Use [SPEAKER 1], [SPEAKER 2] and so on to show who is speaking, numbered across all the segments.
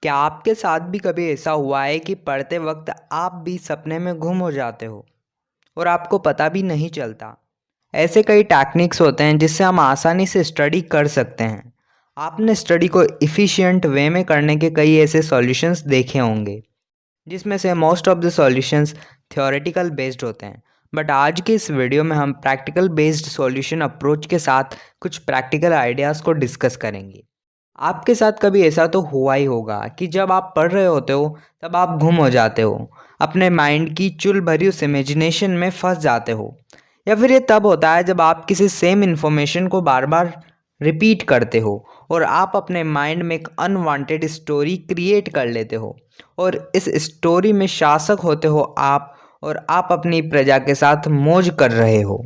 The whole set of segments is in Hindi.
[SPEAKER 1] क्या आपके साथ भी कभी ऐसा हुआ है कि पढ़ते वक्त आप भी सपने में गुम हो जाते हो और आपको पता भी नहीं चलता? ऐसे कई टेक्निक्स होते हैं जिससे हम आसानी से स्टडी कर सकते हैं। आपने स्टडी को इफ़िशिएंट वे में करने के कई ऐसे सॉल्यूशंस देखे होंगे जिसमें से most of the solutions theoretical based होते हैं। बट आज के इस वीडियो में हम प्रैक्टिकल बेस्ड सॉल्यूशन अप्रोच के साथ कुछ प्रैक्टिकल आइडियाज़ को डिस्कस करेंगे। आपके साथ कभी ऐसा तो हुआ ही होगा कि जब आप पढ़ रहे होते हो तब आप गुम हो जाते हो, अपने माइंड की चुल भरी उस इमेजिनेशन में फंस जाते हो। या फिर ये तब होता है जब आप किसी सेम इन्फॉर्मेशन को बार बार रिपीट करते हो और आप अपने माइंड में एक अनवांटेड स्टोरी क्रिएट कर लेते हो और इस स्टोरी में शासक होते हो आप, और आप अपनी प्रजा के साथ मौज कर रहे हो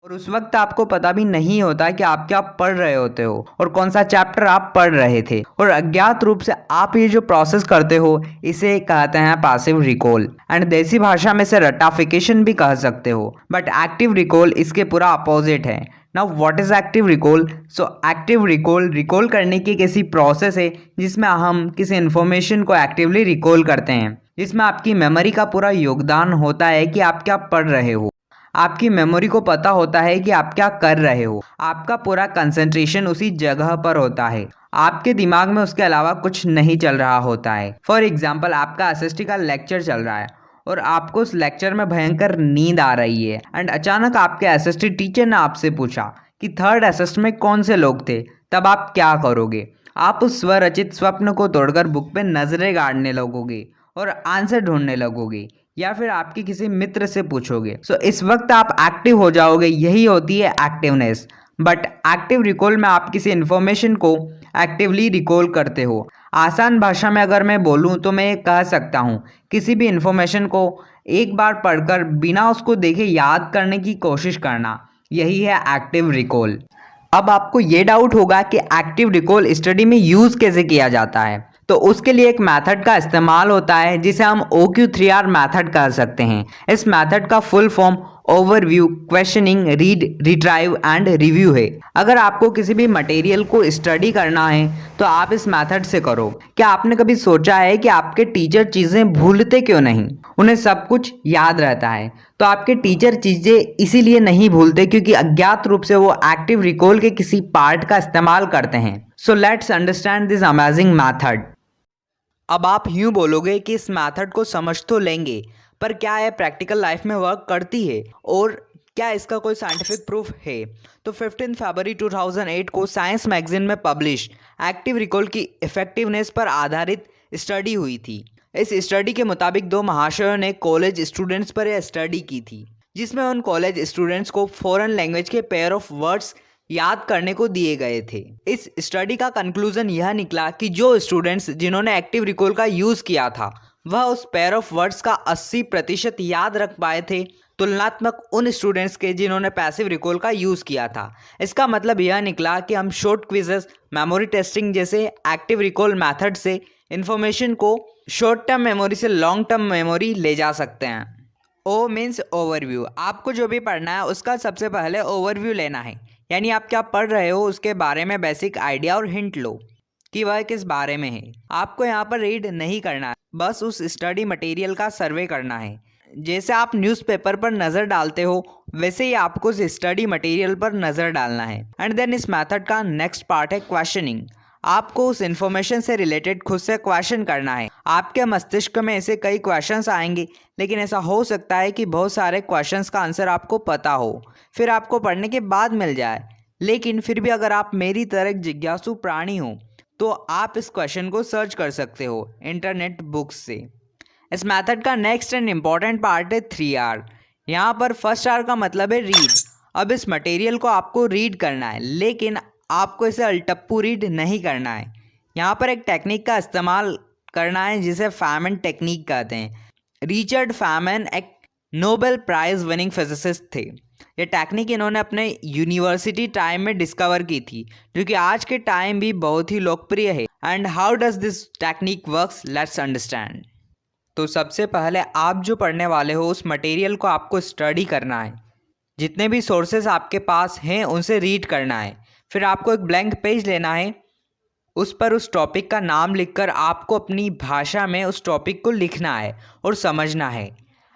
[SPEAKER 1] और उस वक्त आपको पता भी नहीं होता कि आप क्या पढ़ रहे होते हो और कौन सा चैप्टर आप पढ़ रहे थे, और अज्ञात रूप से आप ये जो प्रोसेस करते हो इसे कहते हैं पैसिव रिकॉल, एंड देसी भाषा में से रटाफिकेशन भी कह सकते हो। बट एक्टिव रिकॉल इसके पूरा अपोजिट है। Now what is active recall? So active recall recall करने की एक ऐसी प्रोसेस है जिसमें हम किसी इन्फॉर्मेशन को एक्टिवली रिकॉल करते हैं, जिसमें आपकी मेमोरी का पूरा योगदान होता है कि आप क्या पढ़ रहे हो। आपकी मेमोरी को पता होता है कि आप क्या कर रहे हो, आपका पूरा कंसंट्रेशन उसी जगह पर होता है, आपके दिमाग में उसके अलावा कुछ नहीं चल रहा होता है। फॉर एग्जाम्पल, आपका एसएसटी का लेक्चर चल रहा है और आपको उस लेक्चर में भयंकर नींद आ रही है, एंड अचानक आपके एसएसटी टीचर ने आपसे पूछा कि थर्ड एसएस्ट में कौन से लोग थे। तब आप क्या करोगे? आप उस स्वरचित स्वप्न को तोड़कर बुक पे नजरें गाड़ने लगोगे और आंसर ढूंढने लगोगे, या फिर आपके किसी मित्र से पूछोगे। सो इस वक्त आप एक्टिव हो जाओगे, यही होती है एक्टिवनेस। बट एक्टिव रिकॉल में आप किसी इन्फॉर्मेशन को एक्टिवली रिकॉल करते हो। आसान भाषा में अगर मैं बोलूँ तो मैं ये कह सकता हूँ, किसी भी इन्फॉर्मेशन को एक बार पढ़कर बिना उसको देखे याद करने की कोशिश करना, यही है एक्टिव रिकॉल। अब आपको ये डाउट होगा कि एक्टिव रिकॉल स्टडी में यूज़ कैसे किया जाता है। तो उसके लिए एक मेथड का इस्तेमाल होता है जिसे हम OQ3R मेथड कह सकते हैं। इस मेथड का full form overview, questioning, read, retrieve and review है। अगर आपको किसी भी मटेरियल को स्टडी करना है तो आप इस मेथड से करो। क्या आपने कभी सोचा है कि आपके टीचर चीज़ें भूलते क्यों नहीं? उन्हें सब कुछ याद रहता है। तो आपके टीचर चीज़ें इसीलिए नहीं भूलते क्योंकि अज्ञात रूप से वो एक्टिव रिकॉल के किसी पार्ट का इस्तेमाल करते हैं। So let's understand this amazing method. अब आप यूँ बोलोगे कि इस मेथड को समझ तो लेंगे, पर क्या यह प्रैक्टिकल लाइफ में वर्क करती है और क्या इसका कोई साइंटिफिक प्रूफ है? तो 15 फरवरी 2008 को साइंस मैगजीन में पब्लिश एक्टिव रिकॉल की इफेक्टिवनेस पर आधारित स्टडी हुई थी। इस स्टडी के मुताबिक दो महाशयों ने कॉलेज स्टूडेंट्स पर यह स्टडी की थी, जिसमें उन कॉलेज स्टूडेंट्स को फॉरेन लैंग्वेज के पेयर ऑफ वर्ड्स याद करने को दिए गए थे। इस स्टडी का कंक्लूजन यह निकला कि जो स्टूडेंट्स जिन्होंने एक्टिव रिकॉल का यूज़ किया था वह उस पेयर ऑफ वर्ड्स का 80% याद रख पाए थे, तुलनात्मक उन स्टूडेंट्स के जिन्होंने पैसिव रिकॉल का यूज़ किया था। इसका मतलब यह निकला कि हम शॉर्ट क्विजेस, मेमोरी टेस्टिंग जैसे एक्टिव रिकॉल मेथड से इंफॉर्मेशन को शॉर्ट टर्म मेमोरी से लॉन्ग टर्म मेमोरी ले जा सकते हैं। O means overview. आपको जो भी पढ़ना है उसका सबसे पहले ओवरव्यू लेना है, यानी आप क्या पढ़ रहे हो उसके बारे में बेसिक आइडिया और हिंट लो कि वह किस बारे में है। आपको यहाँ पर रीड नहीं करना है, बस उस स्टडी मटेरियल का सर्वे करना है। जैसे आप न्यूज़पेपर पर नज़र डालते हो वैसे ही आपको उस स्टडी मटेरियल पर नज़र डालना है। एंड देन इस मेथड का नेक्स्ट पार्ट है क्वेश्चनिंग। आपको उस इन्फॉर्मेशन से रिलेटेड खुद से क्वेश्चन करना है। आपके मस्तिष्क में ऐसे कई क्वेश्चंस आएंगे, लेकिन ऐसा हो सकता है कि बहुत सारे क्वेश्चंस का आंसर आपको पता हो, फिर आपको पढ़ने के बाद मिल जाए। लेकिन फिर भी अगर आप मेरी तरह एक जिज्ञासु प्राणी हो तो आप इस क्वेश्चन को सर्च कर सकते हो इंटरनेट बुक्स से। इस मेथड का नेक्स्ट एंड इम्पॉर्टेंट पार्ट है 3R। यहाँ पर फर्स्ट R का मतलब है रीड। अब इस मटेरियल को आपको रीड करना है, लेकिन आपको इसे अल्टप्पू रीड नहीं करना है। यहाँ पर एक टेक्निक का इस्तेमाल करना है जिसे फैमन टेक्निक कहते हैं। रिचर्ड फैमन एक नोबेल प्राइज विनिंग फिजिसिस्ट थे। ये टेक्निक इन्होंने अपने यूनिवर्सिटी टाइम में डिस्कवर की थी, जो कि आज के टाइम भी बहुत ही लोकप्रिय है। And how does this technique works, let's understand. तो सबसे पहले आप जो पढ़ने वाले हो उस मटेरियल को आपको स्टडी करना है। जितने भी सोर्सेज आपके पास हैं उनसे रीड करना है। फिर आपको एक ब्लैंक पेज लेना है उस पर उस टॉपिक का नाम लिखकर आपको अपनी भाषा में उस टॉपिक को लिखना है और समझना है।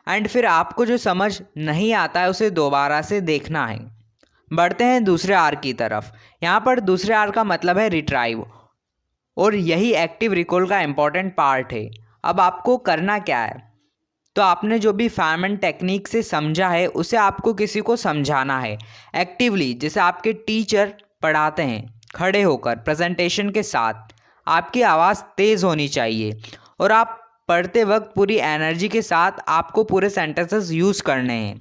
[SPEAKER 1] एंड फिर आपको जो समझ नहीं आता है उसे दोबारा से देखना है। बढ़ते हैं दूसरे आर की तरफ। यहाँ पर दूसरे आर का मतलब है रिट्राइव, और यही एक्टिव रिकॉल का इम्पॉर्टेंट पार्ट है। अब आपको करना क्या है, तो आपने जो भी फैमन टेक्निक से समझा है उसे आपको किसी को समझाना है एक्टिवली, जैसे आपके टीचर पढ़ाते हैं, खड़े होकर प्रेजेंटेशन के साथ। आपकी आवाज़ तेज़ होनी चाहिए और आप पढ़ते वक्त पूरी एनर्जी के साथ आपको पूरे सेंटेंसेस यूज़ करने हैं।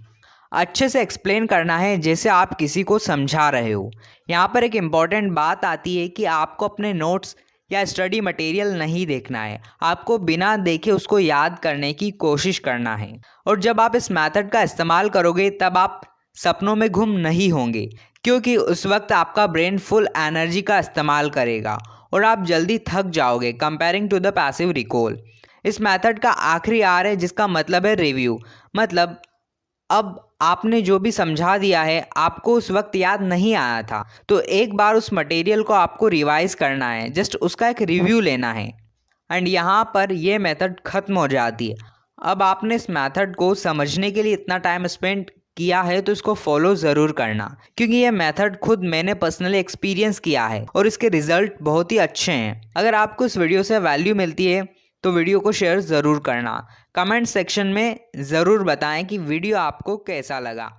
[SPEAKER 1] अच्छे से एक्सप्लेन करना है जैसे आप किसी को समझा रहे हो। यहाँ पर एक इम्पॉर्टेंट बात आती है कि आपको अपने नोट्स या स्टडी मटेरियल नहीं देखना है, आपको बिना देखे उसको याद करने की कोशिश करना है। और जब आप इस मेथड का इस्तेमाल करोगे तब आप सपनों में गुम नहीं होंगे, क्योंकि उस वक्त आपका ब्रेन फुल एनर्जी का इस्तेमाल करेगा और आप जल्दी थक जाओगे comparing to the passive recall. इस मेथड का आखिरी आर है जिसका मतलब है रिव्यू। मतलब अब आपने जो भी समझा दिया है आपको उस वक्त याद नहीं आया था, तो एक बार उस मटेरियल को आपको रिवाइज करना है, जस्ट उसका एक रिव्यू लेना है। एंड यहाँ पर ये मेथड ख़त्म हो जाती है। अब आपने इस मेथड को समझने के लिए इतना टाइम स्पेंड किया है तो इसको फॉलो ज़रूर करना, क्योंकि ये मेथड खुद मैंने पर्सनली एक्सपीरियंस किया है और इसके रिजल्ट बहुत ही अच्छे हैं। अगर आपको इस वीडियो से वैल्यू मिलती है तो वीडियो को शेयर ज़रूर करना। कमेंट सेक्शन में ज़रूर बताएं कि वीडियो आपको कैसा लगा।